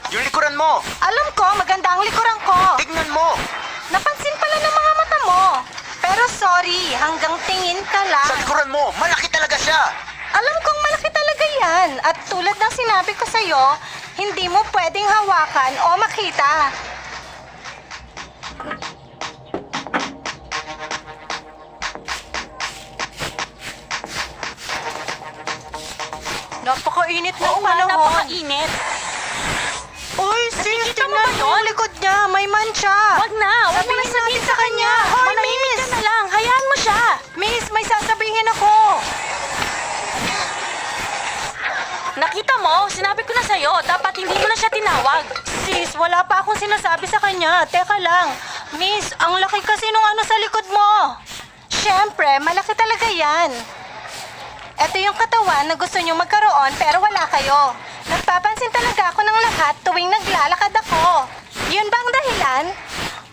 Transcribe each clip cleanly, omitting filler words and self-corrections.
Yung likuran mo! Alam ko, maganda ang likuran ko. Tignan mo! Napansin pala ng mga mata mo. Pero sorry, hanggang tingin ka lang. Sa likuran mo, malaki talaga siya! Alam kong malaki talaga yan. At tulad ng sinabi ko sa'yo, hindi mo pwedeng hawakan o makita. Napakainit ng panahon. Napakainit. Uy, sis, Nakikita mo tingnan ba mo yun? yung likod niya. May mancha. Wag na, wag mo na Sabihin sabihin natin sa kanya. Hoy, Manahimik miss! ka na lang, hayaan mo siya. Miss, may sasabihin ako. Nakita mo, sinabi ko na sa'yo, dapat hindi mo na siya tinawag. Sis, wala pa akong sinasabi sa kanya. Teka lang. Miss, ang laki kasi nung ano sa likod mo. Siyempre, malaki talaga yan. Ito yung katawan na gusto nyo magkaroon pero wala kayo. Nagpapansin talaga ako ng lahat tuwing naglalakad ako. Yun ba ang dahilan?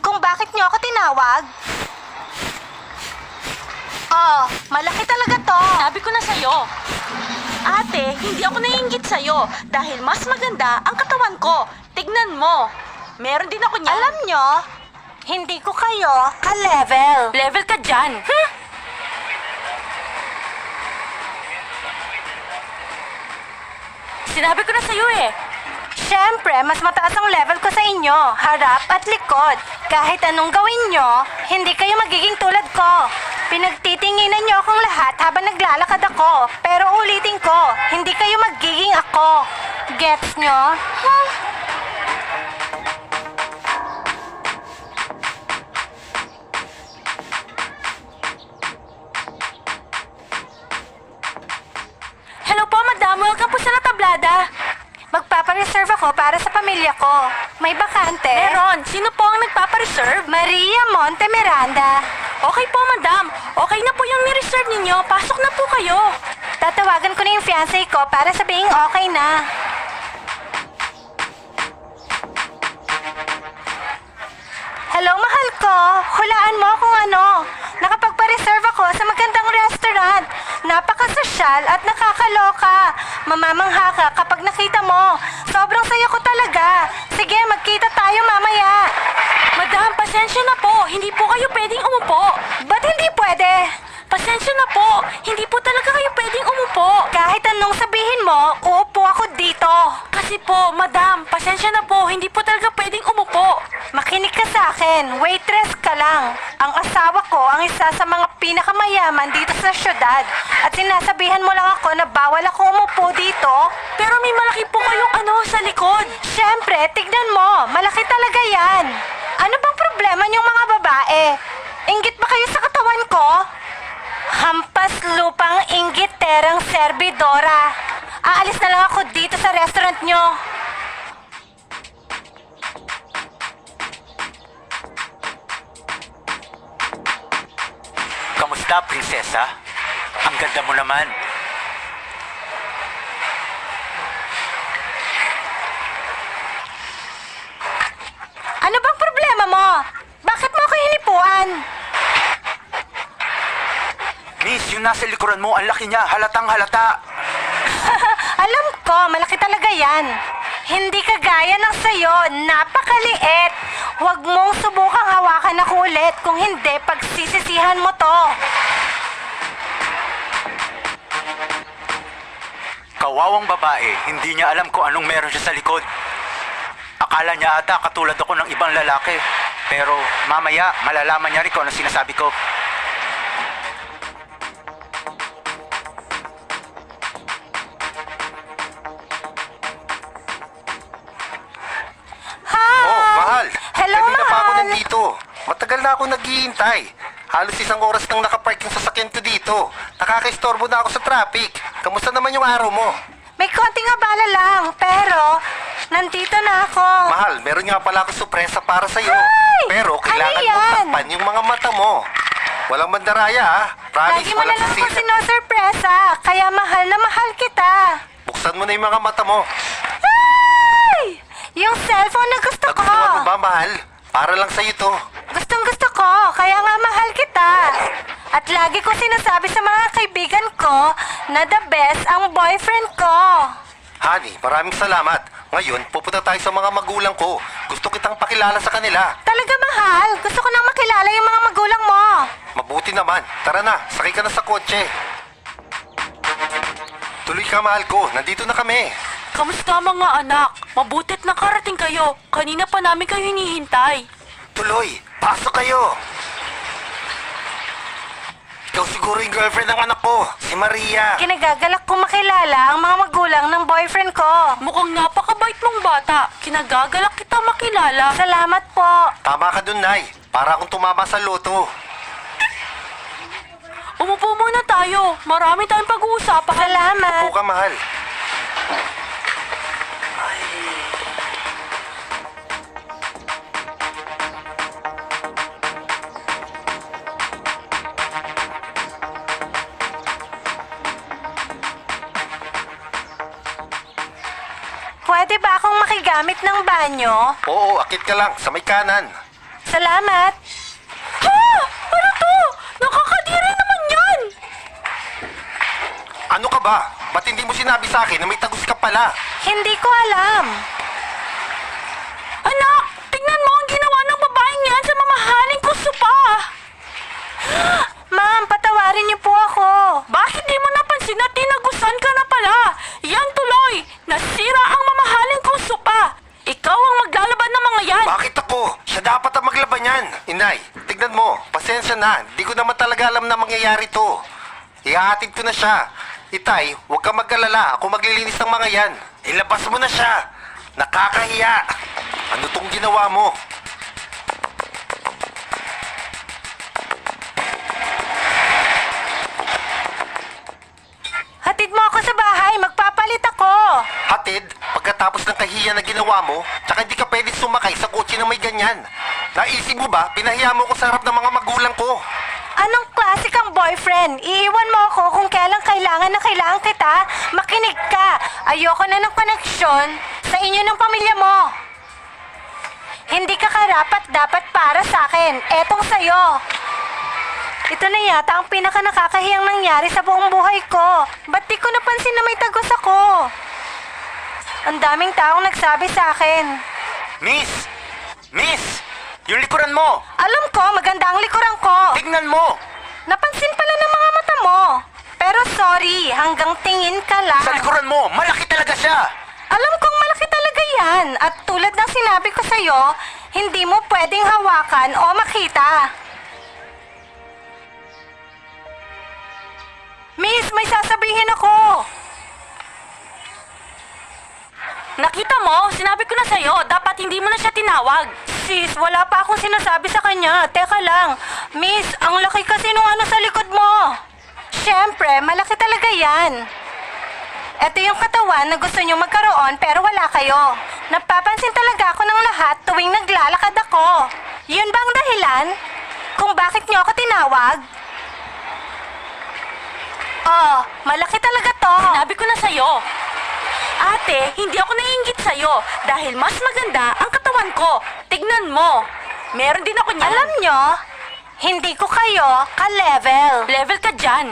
Kung bakit nyo ako tinawag? Oh, malaki talaga to. Sabi ko na sa'yo. Ate, hindi ako naiinggit sa'yo dahil mas maganda ang katawan ko. Tignan mo. Meron din ako niyan. Alam nyo, hindi ko kayo ka-level. Level ka dyan. Sinabi ko na sa'yo eh. Siyempre, mas mataas ang level ko sa inyo, harap at likod. Kahit anong gawin nyo, hindi kayo magiging tulad ko. Pinagtitinginan nyo akong lahat habang naglalakad ako. Pero ulitin ko, hindi kayo magiging ako. Gets nyo? Hello po, madam. Welcome po sa Natablada. Magpapareserve ako para sa pamilya ko. May bakante? Meron. Sino po ang nagpapareserve? Maria Monte Miranda. Okay po, madam. Okay na po yung ni-reserve ninyo. Pasok na po kayo. Tatawagan ko na yung fiancé ko para sabihing okay na. Hello, mahal ko. Hulaan mo kung ano. Nakapagpa-reserve ako sa magandang restaurant. Napakasosyal at nakakaloka. Mamamangha ka kapag nakita mo. Sobrang saya ko talaga. Sige, magkita tayo mamaya. Madam, pasensya na po. Hindi po kayo pwedeng umupo. Ba't hindi pwede? Pasensya na po. Hindi po talaga kayo pwedeng umupo. Kahit anong sabihin mo, uupo ako dito. Kasi po, madam, pasensya na po. Hindi po talaga pwedeng umupo. Makinig ka sa akin, waitress ka lang. Ang asawa ko ang isa sa mga pinakamayaman dito sa syudad. At sinasabihan mo lang ako na bawal ako umupo dito. Pero may malaki po kayong ano sa likod. Siyempre, tignan mo, malaki talaga yan. Ano bang problema niyong mga babae? Inggit ba kayo sa katawan ko? Hampas lupang inggiterang serbidora. Aalis na lang ako dito sa restaurant niyo. Kamusta, prinsesa? Ang ganda mo naman. Ano bang problema mo? Bakit mo ako hinipuan? Miss, yung nasa likuran mo, ang laki niya. Halatang halata. Alam ko, malaki talaga yan. Hindi kagaya ng sayo, napakaliit. Huwag mong subukang hawakan ako ulit. Kung hindi, pagsisisihan mo to. Kawawang babae, hindi niya alam kung anong meron siya sa likod. Akala niya ata katulad ako ng ibang lalaki. Pero mamaya, malalaman niya rin kung anong sinasabi ko. Hi! Oh, mahal. Hello, Kanina pa ako mahal. nandito. Matagal na ako naghihintay. Halos isang oras nang nakapark yung sasakyan ko dito. Nakakaistorbo na ako sa traffic. Kamusta naman yung araw mo? May konting abala lang, pero nandito na ako. Mahal, meron nga pala akong sorpresa para sa'yo. Ay! Pero kailangan Ano mo yan? takpan yung mga mata mo. Walang mandaraya, ha? Promise, Lagi mo na walang lang ako sisira. sinosurpresa, kaya mahal na mahal kita. Buksan mo na yung mga mata mo. Ay! Yung cellphone na gusto ko. Nagustuhan mo ba, mahal? Para lang sa'yo to. Gustong gusto ko, kaya nga mahal kita. At lagi ko sinasabi sa mga kaibigan ko na the best ang boyfriend ko. Honey, maraming salamat. Ngayon, pupunta tayo sa mga magulang ko. Gusto kitang pakilala sa kanila. Talaga, mahal? Gusto ko nang makilala yung mga magulang mo. Mabuti naman. Tara na, sakay ka na sa kotse. Tuloy ka, mahal ko. Nandito na kami. Kamusta mga anak? Mabuti't nakarating kayo. Kanina pa namin kayo hinihintay. Tuloy, pasok kayo. Ikaw siguro yung girlfriend ng anak ko, si Maria. Kinagagalak kong makilala ang mga magulang ng boyfriend ko. Mukhang napakabait mong bata. Kinagagalak kita makilala. Salamat po. Tama ka dun, Nay. Para akong tumama sa loto. Umupo muna tayo. Marami tayong pag-uusapan. Salamat. Upo ka, mahal. Pwede ba akong makigamit ng banyo? Oo, akit ka lang, sa may kanan. Salamat. Ha! Ano to? Nakakadiri naman yan! Ano ka ba? Ba't hindi mo sinabi sa akin na may tagus ka pala? Hindi ko alam. Anak! Tingnan mo ang ginawa ng babaeng yan sa mamahaling ko sopa! Ma'am, patawarin niyo po ako. Bakit di mo napansin na tinagusan ka na pala? Yan tuloy! Nasira ang mamahaling kong sopa! Ikaw ang maglalaban ng mga yan! Bakit ako? Siya dapat ang maglaban yan. Inay, tignan mo. Pasensya na. Di ko naman talaga alam na mangyayari to. Ihahatid ko na siya. Itay, huwag kang mag-alala. Ako maglilinis ng mga yan. Ilabas mo na siya. Nakakahiya. Ano tong ginawa mo? Hatid mo ako sa bahay. Magpapalit ako. Hatid, pagkatapos ng kahiya na ginawa mo, tsaka hindi ka pwede sumakay sa kotse na may ganyan. Naisip mo ba, pinahiya mo ko sa harap ng mga magulang ko? Anong klase kang boyfriend? Iiwan mo ako kung kailan kailangan na kailangan kita. Makinig ka. Ayoko na ng koneksyon sa inyo ng pamilya mo. Hindi ka karapat dapat para sa akin. Etong sayo. Ito na yata ang pinaka nakakahiyang nangyari sa buong buhay ko. Ba't di ko napansin na may tagos ako? Ang daming taong nagsabi sa akin. Miss! Miss! Yung likuran mo! Alam ko, maganda ang likuran ko. Tignan mo! Napansin pala ng mga mata mo. Pero sorry, hanggang tingin ka lang. Sa likuran mo, malaki talaga siya! Alam kong malaki talaga yan. At tulad ng sinabi ko sa'yo, hindi mo pwedeng hawakan o makita. Miss, may sasabihin ako. Nakita mo? Sinabi ko na sa'yo, dapat hindi mo na siya tinawag. Sis, wala pa akong sinasabi sa kanya. Teka lang. Miss, ang laki kasi nung ano sa likod mo. Siyempre, malaki talaga yan. Ito yung katawan na gusto nyo magkaroon pero wala kayo. Napapansin talaga ako ng lahat tuwing naglalakad ako. Yun ba ang dahilan? Kung bakit nyo ako tinawag? Oh, malaki talaga to. Sinabi ko na sa'yo. Ate, hindi ako naiinggit sa'yo dahil mas maganda ang katawan ko. Tignan mo. Meron din ako niyan. Alam nyo, hindi ko kayo ka-level. Level ka dyan.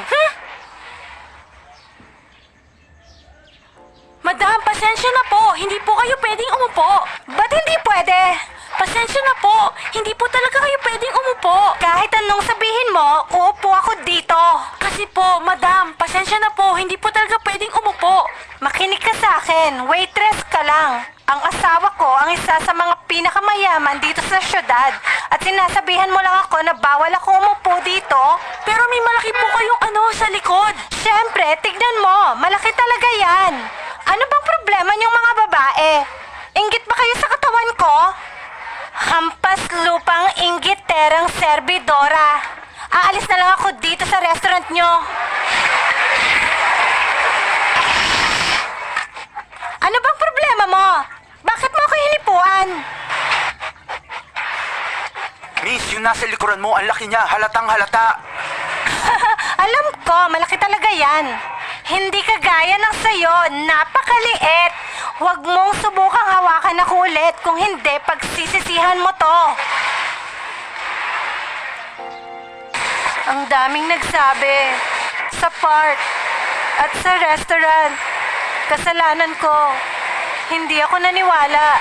Madam, pasensya na po. Hindi po kayo pwedeng umupo. Ba't hindi pwede? Pasensya na po. Hindi po talaga kayo pwedeng umupo. Kahit anong sabihin mo, uupo ako dito. Kasi po, madam, pasensya na po. Hindi po talaga pwedeng umupo. Makinig ka sa akin, waitress ka lang. Ang asawa ko ang isa sa mga pinakamayaman dito sa syudad. At sinasabihan mo lang ako na bawal ako umupo dito. Pero may malaki po kayong ano sa likod. Siyempre, tignan mo, malaki talaga yan. Ano bang problema niyong mga babae? Inggit ba kayo sa katawan ko? Hampas lupang inggiterang serbidora. Aalis na lang ako dito sa restaurant niyo. Ano bang problema mo? Bakit mo ako hinipuan? Miss, yung nasa likuran mo, ang laki niya, halatang halata. Alam ko, malaki talaga yan. Hindi kagaya ng sayo, napakaliit. Huwag mong subukang hawakan ako ulit, kung hindi, pagsisisihan mo to. Ang daming nagsabi, sa park, at sa restaurant, kasalanan ko. Hindi ako naniwala.